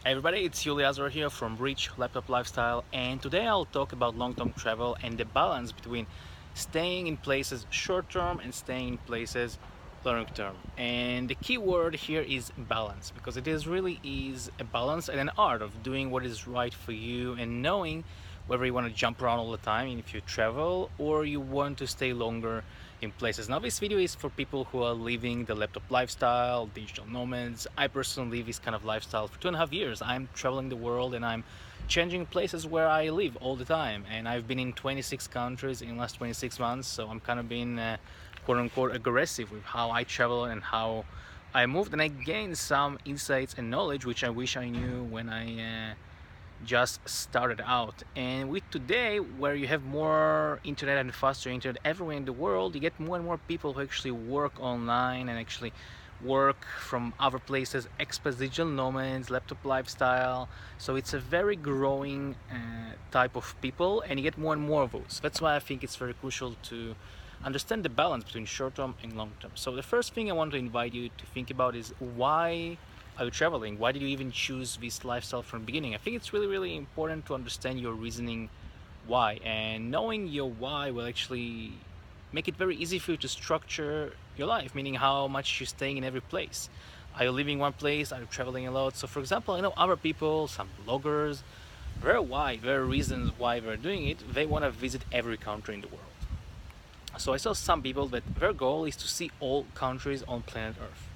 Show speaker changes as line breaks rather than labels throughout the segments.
Hey everybody, it's Yuli Azar here from Rich Laptop Lifestyle, and today I'll talk about long-term travel and the balance between staying in places short-term and staying in places long-term. And the key word here is balance, because it is really is a balance and an art of doing what is right for you and knowing whether you want to jump around all the time and if you travel or you want to stay longer in places. Now this video is for people who are living the laptop lifestyle, digital nomads. I personally live this kind of lifestyle for 2.5 years. I'm traveling the world and I'm changing places where I live all the time, and I've been in 26 countries in the last 26 months, so I'm kind of being quote-unquote aggressive with how I travel and how I moved, and I gained some insights and knowledge which I wish I knew when I just started out. And with today, where you have more internet and faster internet everywhere in the world, you get more and more people who actually work online and actually work from other places, expats, digital nomads, laptop lifestyle. So it's a very growing type of people, and you get more and more of those. That's why I think it's very crucial to understand the balance between short term and long term. So the first thing I want to invite you to think about is, why are you traveling? Why did you even choose this lifestyle from the beginning? I think it's really, really important to understand your reasoning why, and knowing your why will actually make it very easy for you to structure your life, meaning how much you're staying in every place. Are you living in one place? Are you traveling a lot? So for example, I know other people, some bloggers, their reasons why they're doing it, they want to visit every country in the world. So I saw some people that their goal is to see all countries on planet Earth.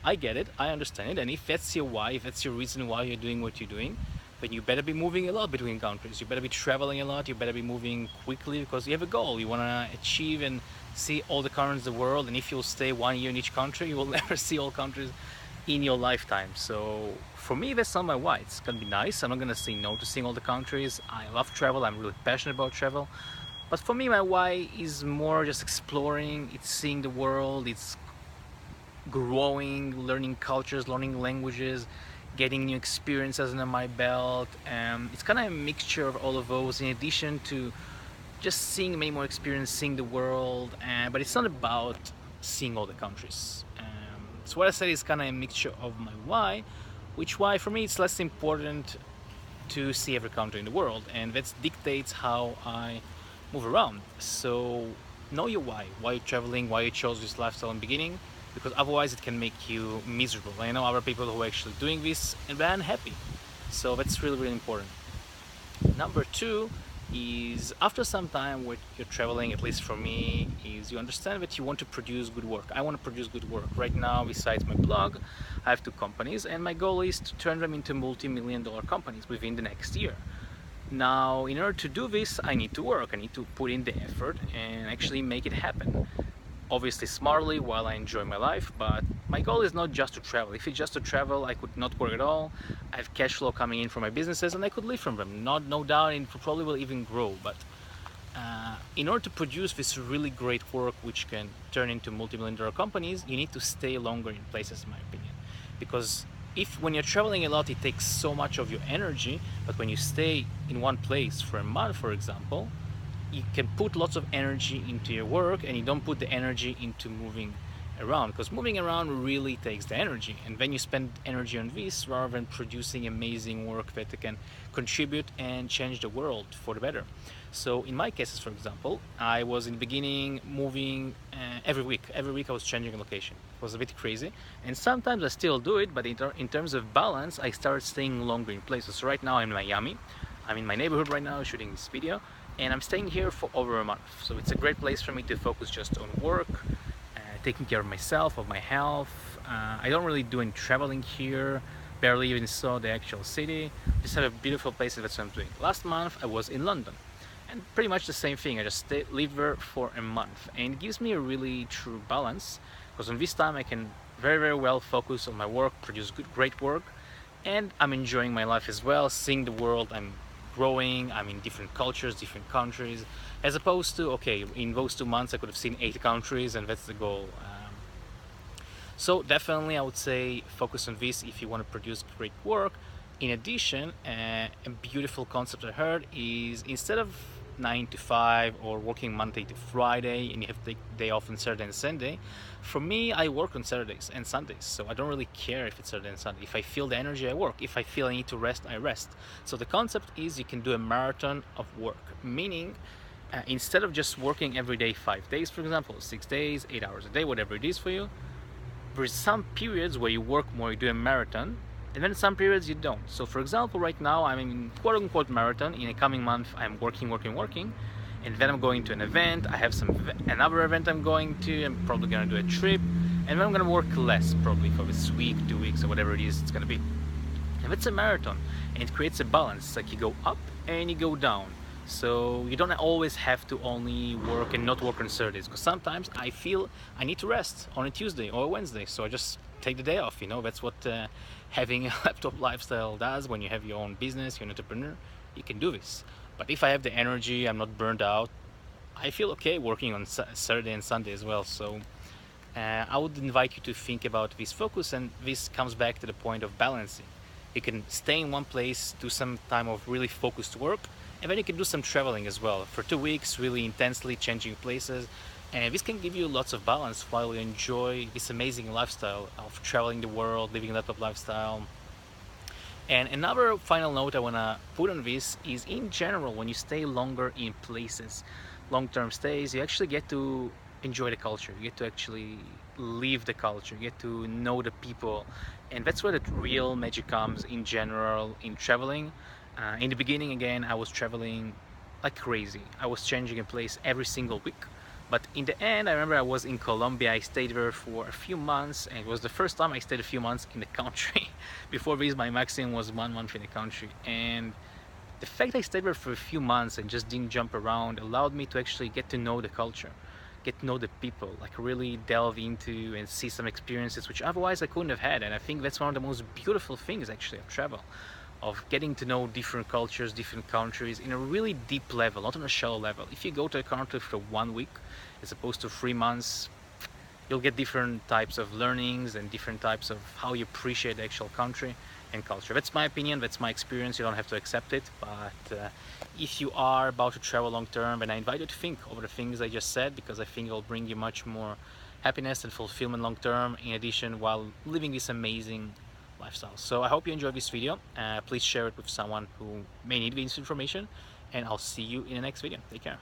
I get it, I understand it, and if that's your why, if that's your reason why you're doing what you're doing, then you better be moving a lot between countries. You better be traveling a lot, you better be moving quickly, because you have a goal. You want to achieve and see all the countries of the world, and if you'll stay 1 year in each country, you will never see all countries in your lifetime. So for me, that's not my why. It's gonna be nice. I'm not gonna say no to seeing all the countries. I love travel, I'm really passionate about travel. But for me, my why is more just exploring, it's seeing the world, it's growing, learning cultures, learning languages, getting new experiences under my belt. It's kind of a mixture of all of those, in addition to just seeing many more experiences, seeing the world. But it's not about seeing all the countries. So what I said is kind of a mixture of my why, which why for me it's less important to see every country in the world, and that dictates how I move around. So know your why you're traveling, why you chose this lifestyle in the beginning, because otherwise it can make you miserable. I know other people who are actually doing this and they're unhappy. So that's really, really important. Number two is, after some time when you're traveling, at least for me, is you understand that you want to produce good work. I want to produce good work. Right now, besides my blog, I have two companies, and my goal is to turn them into multi-million-dollar companies within the next year. Now, in order to do this, I need to work. I need to put in the effort and actually make it happen. Obviously smartly, while I enjoy my life, but my goal is not just to travel. If it's just to travel, I could not work at all. I have cash flow coming in from my businesses and I could live from them. No doubt, and probably will even grow. But in order to produce this really great work, which can turn into multi-million dollar companies, you need to stay longer in places, in my opinion. Because if when you're traveling a lot, it takes so much of your energy, but when you stay in one place for a month, for example, you can put lots of energy into your work, and you don't put the energy into moving around, because moving around really takes the energy, and then you spend energy on this rather than producing amazing work that can contribute and change the world for the better. So in my cases, for example, I was in the beginning moving every week I was changing a location. It was a bit crazy, and sometimes I still do it, but in terms of balance, I started staying longer in places. So right now I'm in Miami. I'm in my neighborhood right now shooting this video, and I'm staying here for over a month. So it's a great place for me to focus just on work, taking care of myself, of my health. I don't really do any traveling here, barely even saw the actual city. Just have a beautiful place, and that's what I'm doing. Last month I was in London, and pretty much the same thing. I just live there for a month, and it gives me a really true balance, because in this time I can very, very well focus on my work, produce great work, and I'm enjoying my life as well, seeing the world. I'm growing, I'm in different cultures, different countries, as opposed to, okay, in those 2 months I could have seen 8 countries, and that's the goal. So definitely I would say focus on this if you want to produce great work. In addition, a beautiful concept I heard is, instead of 9 to 5 or working Monday to Friday and you have to take day off on Saturday and Sunday. For me, I work on Saturdays and Sundays, so I don't really care if it's Saturday and Sunday. If I feel the energy, I work. If I feel I need to rest, I rest. So the concept is you can do a marathon of work, meaning instead of just working every day 5 days, for example, 6 days, 8 hours a day, whatever it is for you, there's some periods where you work more, you do a marathon, and then some periods you don't. So for example, right now I'm in quote-unquote marathon. In a coming month I'm working, and then I'm going to an event. I have another event I'm going to. I'm probably gonna do a trip, and then I'm gonna work less, probably for this week, 2 weeks, or whatever it is it's gonna be. And it's a marathon, and it creates a balance. It's like you go up and you go down. So you don't always have to only work and not work on Saturdays, because sometimes I feel I need to rest on a Tuesday or a Wednesday, so I just take the day off. You know, that's what having a laptop lifestyle does. When you have your own business, you're an entrepreneur, you can do this. But if I have the energy, I'm not burned out, I feel okay working on Saturday and Sunday as well. So I would invite you to think about this focus, and this comes back to the point of balancing. You can stay in one place, do some time of really focused work, and then you can do some traveling as well for 2 weeks, really intensely changing places. And this can give you lots of balance while you enjoy this amazing lifestyle of traveling the world, living a laptop lifestyle. And another final note I want to put on this is, in general, when you stay longer in places, long-term stays, you actually get to enjoy the culture. You get to actually live the culture. You get to know the people. And that's where the real magic comes in general in traveling. In the beginning, again, I was traveling like crazy. I was changing a place every single week. But in the end, I remember I was in Colombia. I stayed there for a few months, and it was the first time I stayed a few months in the country. Before this, my maximum was 1 month in the country. And the fact I stayed there for a few months and just didn't jump around allowed me to actually get to know the culture, get to know the people, like really delve into and see some experiences which otherwise I couldn't have had. And I think that's one of the most beautiful things actually of travel, of getting to know different cultures, different countries in a really deep level, not on a shallow level. If you go to a country for 1 week as opposed to 3 months, you'll get different types of learnings and different types of how you appreciate the actual country and culture. That's my opinion, that's my experience. You don't have to accept it, but if you are about to travel long term, then I invite you to think over the things I just said, because I think it will bring you much more happiness and fulfillment long term, in addition, while living this amazing lifestyle. So I hope you enjoyed this video. Please share it with someone who may need this information, and I'll see you in the next video. Take care.